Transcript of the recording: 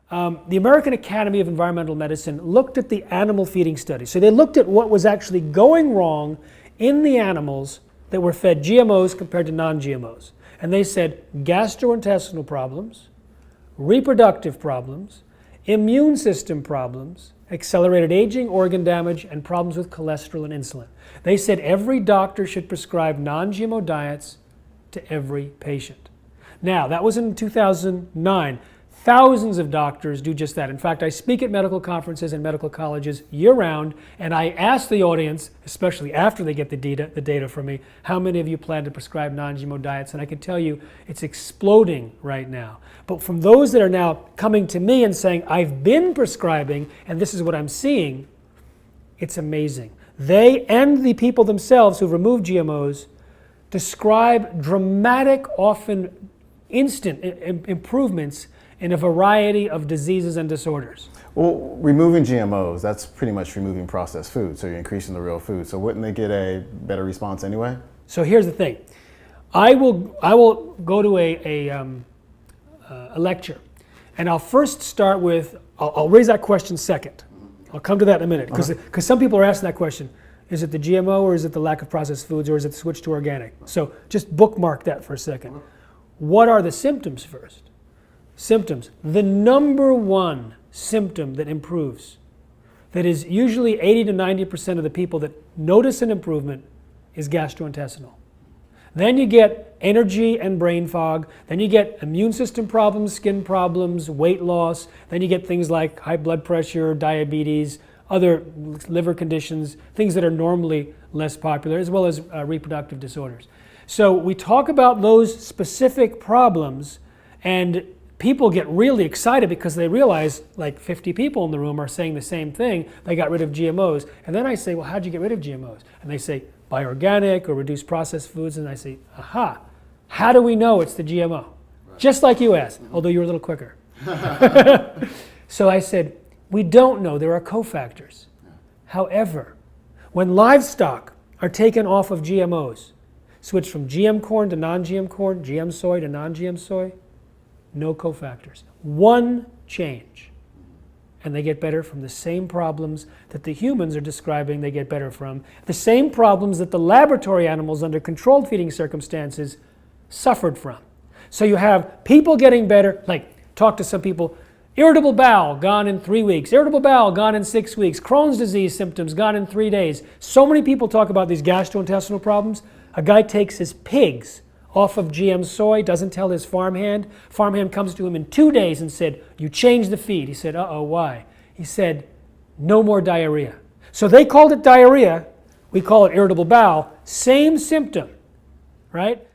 the American Academy of Environmental Medicine looked at the animal feeding study. So they looked at what was actually going wrong in the animals that were fed GMOs compared to non-GMOs. And they said gastrointestinal problems, reproductive problems, immune system problems, accelerated aging, organ damage, and problems with cholesterol and insulin. They said every doctor should prescribe non-GMO diets to every patient. Now, that was in 2009. Thousands of doctors do just that. In fact, I speak at medical conferences and medical colleges year-round, and I ask the audience, especially after they get the data from me, how many of you plan to prescribe non-GMO diets? And I can tell you it's exploding right now. But from those that are now coming to me and saying, I've been prescribing, and this is what I'm seeing, it's amazing. They and the people themselves who've removed GMOs describe dramatic, often instant improvements in a variety of diseases and disorders. Well, removing GMOs, that's pretty much removing processed food, so you're increasing the real food. So wouldn't they get a better response anyway? So here's the thing. I will go to a lecture, and I'll first start with, I'll raise that question second. I'll come to that in a minute, because some people are asking that question. Is it the GMO, or is it the lack of processed foods, or is it the switch to organic? So just bookmark that for a second. What are the symptoms first? Symptoms. The number one symptom that improves, that is usually 80 to 90% of the people that notice an improvement, is gastrointestinal. Then you get energy and brain fog. Then you get immune system problems, skin problems, weight loss. Then you get things like high blood pressure, diabetes, other liver conditions, things that are normally less popular, as well as reproductive disorders. So we talk about those specific problems, and people get really excited because they realize like 50 people in the room are saying the same thing. They got rid of GMOs. And then I say, well, how'd you get rid of GMOs? And they say, buy organic or reduce processed foods. And I say, aha, how do we know it's the GMO? Right. Just like you asked, although you were a little quicker. So I said, we don't know. There are cofactors. Yeah. However, when livestock are taken off of GMOs, switch from GM corn to non-GM corn, GM soy to non-GM soy, no cofactors. One change. And they get better from the same problems that the humans are describing they get better from. The same problems that the laboratory animals under controlled feeding circumstances suffered from. So you have people getting better, like talk to some people, irritable bowel gone in 3 weeks, irritable bowel gone in 6 weeks, Crohn's disease symptoms gone in 3 days. So many people talk about these gastrointestinal problems. A guy takes his pigs off of GM soy, doesn't tell his farmhand. Farmhand comes to him in 2 days and said, you changed the feed. He said, uh-oh, why? He said, no more diarrhea. So they called it diarrhea. We call it irritable bowel. Same symptom, right?